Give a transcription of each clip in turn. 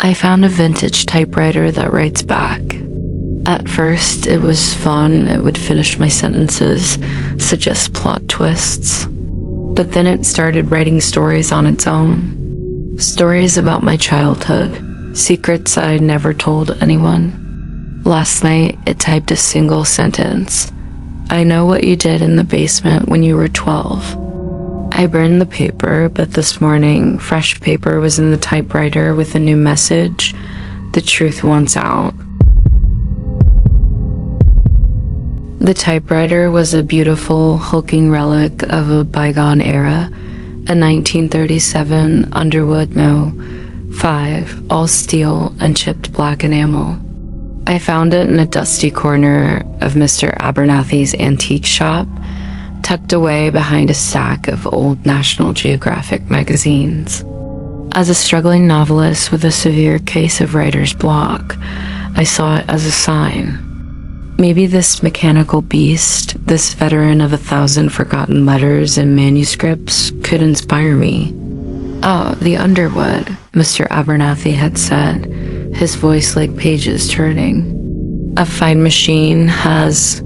I found a vintage typewriter that writes back. At first, it was fun. It would finish my sentences, suggest plot twists. But then it started writing stories on its own. Stories about my childhood, secrets I never told anyone. Last night, it typed a single sentence. I know what you did in the basement when you were 12. I burned the paper, but this morning, fresh paper was in the typewriter with a new message. The truth wants out. The typewriter was a beautiful, hulking relic of a bygone era, a 1937 Underwood No. 5, all steel and chipped black enamel. I found it in a dusty corner of Mr. Abernathy's antique shop, tucked away behind a stack of old National Geographic magazines. As a struggling novelist with a severe case of writer's block, I saw it as a sign. Maybe this mechanical beast, this veteran of 1,000 forgotten letters and manuscripts, could inspire me. Oh, the Underwood, Mr. Abernathy had said, his voice like pages turning. A fine machine has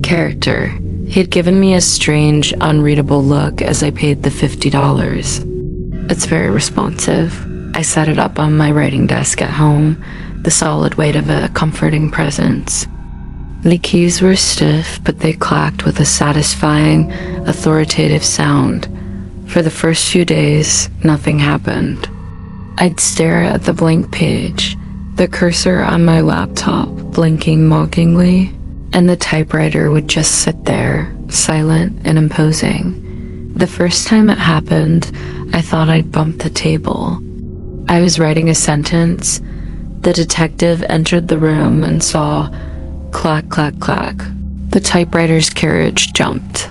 character. He'd given me a strange, unreadable look as I paid the $50. It's very responsive. I set it up on my writing desk at home, the solid weight of a comforting presence. The keys were stiff, but they clacked with a satisfying, authoritative sound. For the first few days, nothing happened. I'd stare at the blank page, the cursor on my laptop blinking mockingly, and the typewriter would just sit there, silent and imposing. The first time it happened, I thought I'd bumped the table. I was writing a sentence. The detective entered the room and saw clack, clack, clack. The typewriter's carriage jumped.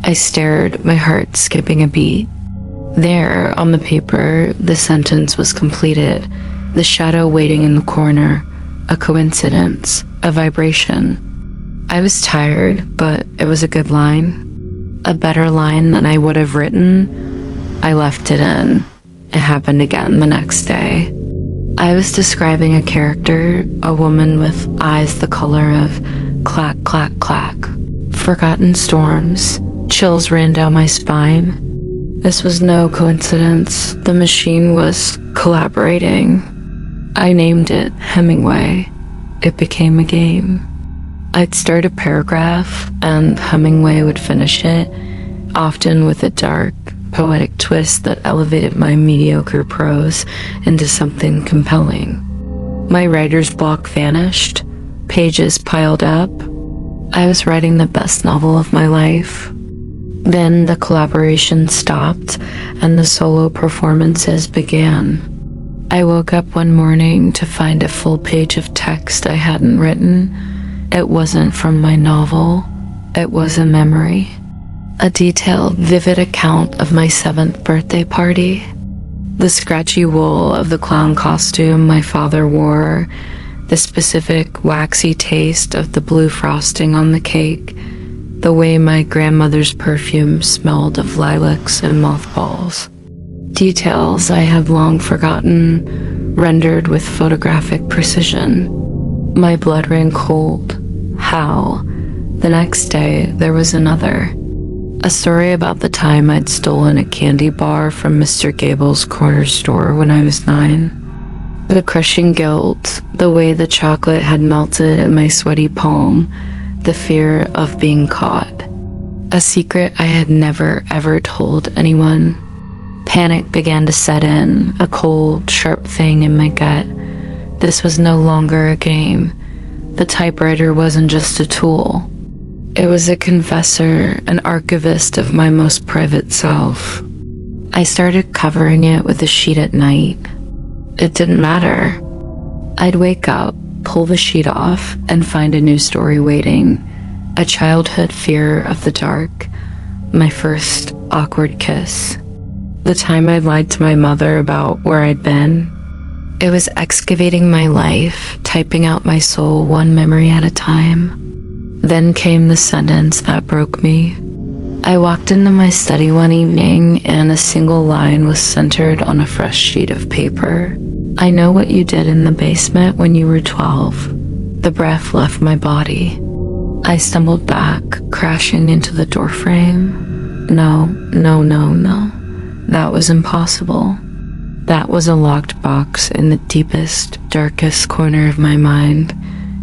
I stared, my heart skipping a beat. There, on the paper, the sentence was completed, the shadow waiting in the corner, a coincidence, a vibration. I was tired, but it was a good line. A better line than I would have written. I left it in. It happened again the next day. I was describing a character, a woman with eyes the color of clack, clack, clack. Forgotten storms. Chills ran down my spine. This was no coincidence. The machine was collaborating. I named it Hemingway. It became a game. I'd start a paragraph, and Hemingway would finish it, often with a dark, poetic twist that elevated my mediocre prose into something compelling. My writer's block vanished. Pages piled up. I was writing the best novel of my life. Then the collaboration stopped, and the solo performances began. I woke up one morning to find a full page of text I hadn't written. It wasn't from my novel. It was a memory. A detailed, vivid account of my 7th birthday party. The scratchy wool of the clown costume my father wore, the specific waxy taste of the blue frosting on the cake, the way my grandmother's perfume smelled of lilacs and mothballs. Details I had long forgotten, rendered with photographic precision. My blood ran cold. How? The next day, there was another. A story about the time I'd stolen a candy bar from Mr. Gable's corner store when I was 9. The crushing guilt, the way the chocolate had melted in my sweaty palm, the fear of being caught. A secret I had never, ever told anyone. Panic began to set in, a cold, sharp thing in my gut. This was no longer a game. The typewriter wasn't just a tool. It was a confessor, an archivist of my most private self. I started covering it with a sheet at night. It didn't matter. I'd wake up, pull the sheet off, and find a new story waiting. A childhood fear of the dark. My first awkward kiss. The time I lied to my mother about where I'd been. It was excavating my life, typing out my soul one memory at a time. Then came the sentence that broke me. I walked into my study one evening, and a single line was centered on a fresh sheet of paper. I know what you did in the basement when you were 12. The breath left my body. I stumbled back, crashing into the doorframe. No. That was impossible. That was a locked box in the deepest, darkest corner of my mind,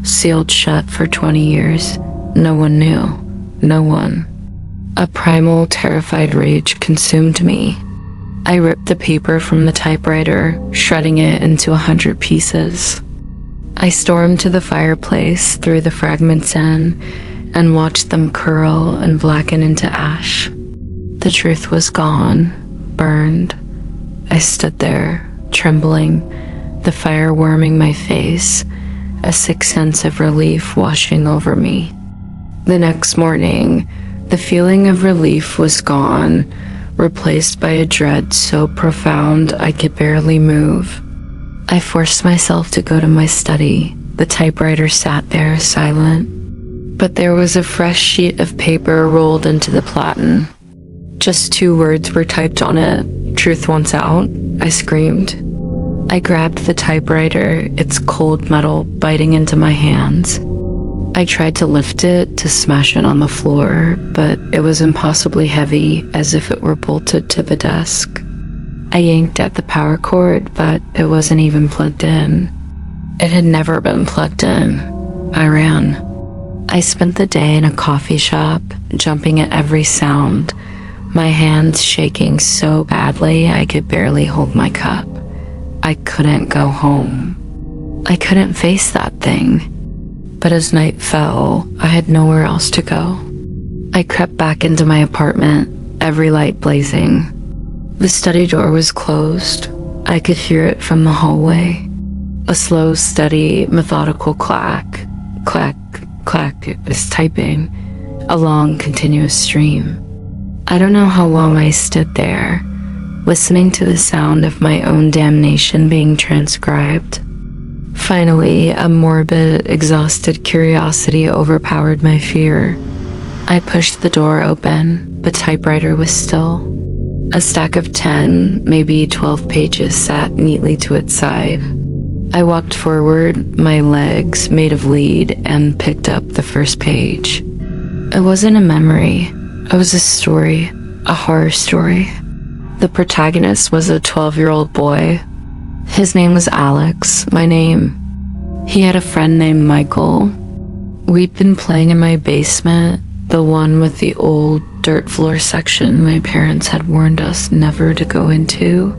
sealed shut for 20 years. No one knew. No one. A primal, terrified rage consumed me. I ripped the paper from the typewriter, shredding it into 100 pieces. I stormed to the fireplace, threw the fragments in, and watched them curl and blacken into ash. The truth was gone, burned. I stood there, trembling, the fire warming my face, a sick sense of relief washing over me. The next morning, the feeling of relief was gone, replaced by a dread so profound I could barely move. I forced myself to go to my study. The typewriter sat there, silent. But there was a fresh sheet of paper rolled into the platen. Just 2 words were typed on it. Truth wants out, I screamed. I grabbed the typewriter, its cold metal biting into my hands. I tried to lift it, to smash it on the floor, but it was impossibly heavy, as if it were bolted to the desk. I yanked at the power cord, but it wasn't even plugged in. It had never been plugged in. I ran. I spent the day in a coffee shop, jumping at every sound, my hands shaking so badly I could barely hold my cup. I couldn't go home. I couldn't face that thing. But as night fell, I had nowhere else to go. I crept back into my apartment, every light blazing. The study door was closed. I could hear it from the hallway. A slow, steady, methodical clack, clack, clack. It was typing, a long, continuous stream. I don't know how long I stood there, listening to the sound of my own damnation being transcribed. Finally, a morbid, exhausted curiosity overpowered my fear. I pushed the door open. The typewriter was still. A stack of 10, maybe 12 pages sat neatly to its side. I walked forward, my legs made of lead, and picked up the first page. It wasn't a memory. It was a story, a horror story. The protagonist was a 12-year-old boy. His name was Alex, my name. He had a friend named Michael. We'd been playing in my basement, the one with the old dirt floor section my parents had warned us never to go into.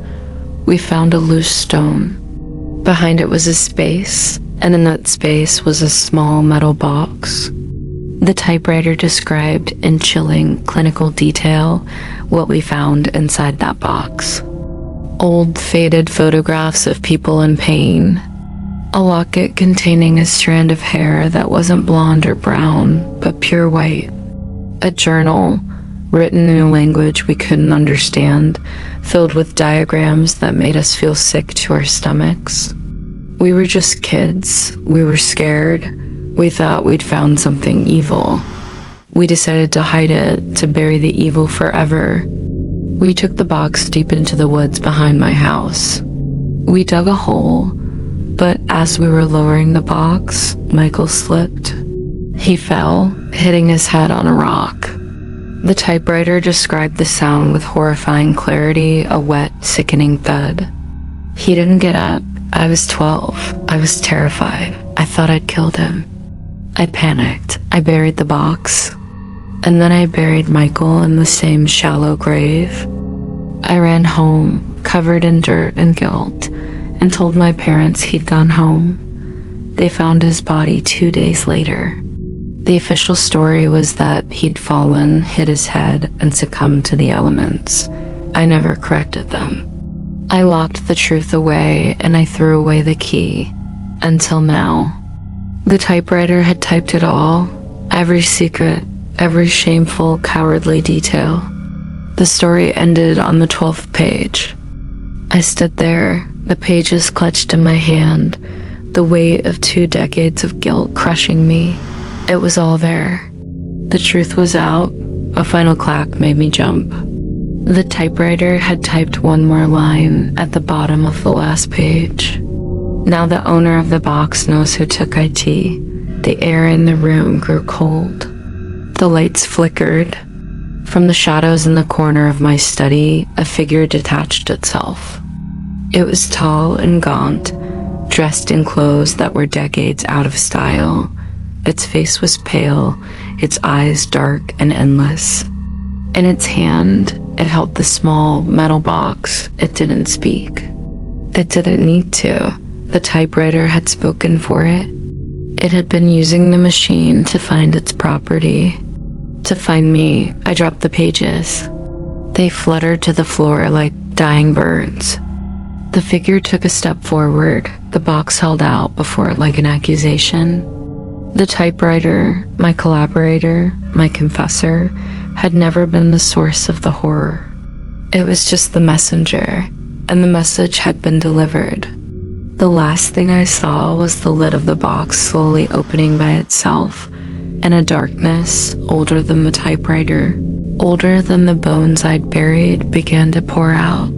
We found a loose stone. Behind it was a space, and in that space was a small metal box. The typewriter described in chilling clinical detail what we found inside that box. Old, faded photographs of people in pain. A locket containing a strand of hair that wasn't blonde or brown, but pure white. A journal, written in a language we couldn't understand, filled with diagrams that made us feel sick to our stomachs. We were just kids. We were scared. We thought we'd found something evil. We decided to hide it, to bury the evil forever. We took the box deep into the woods behind my house. We dug a hole, but as we were lowering the box, Michael slipped. He fell, hitting his head on a rock. The typewriter described the sound with horrifying clarity, a wet, sickening thud. He didn't get up. I was 12. I was terrified. I thought I'd killed him. I panicked. I buried the box. And then I buried Michael in the same shallow grave. I ran home, covered in dirt and guilt, and told my parents he'd gone home. They found his body 2 days later. The official story was that he'd fallen, hit his head, and succumbed to the elements. I never corrected them. I locked the truth away, and I threw away the key. Until now. The typewriter had typed it all, every secret, every shameful, cowardly detail. The story ended on the 12th page. I stood there, the pages clutched in my hand, the weight of 2 decades of guilt crushing me. It was all there. The truth was out. A final clack made me jump. The typewriter had typed one more line at the bottom of the last page. Now the owner of the box knows who took IT. The air in the room grew cold. The lights flickered. From the shadows in the corner of my study, a figure detached itself. It was tall and gaunt, dressed in clothes that were decades out of style. Its face was pale, its eyes dark and endless. In its hand, it held the small metal box. It didn't speak. It didn't need to. The typewriter had spoken for it. It had been using the machine to find its property. To find me, I dropped the pages. They fluttered to the floor like dying birds. The figure took a step forward, the box held out before it like an accusation. The typewriter, my collaborator, my confessor, had never been the source of the horror. It was just the messenger, and the message had been delivered. The last thing I saw was the lid of the box slowly opening by itself, and a darkness, older than the typewriter, older than the bones I'd buried, began to pour out.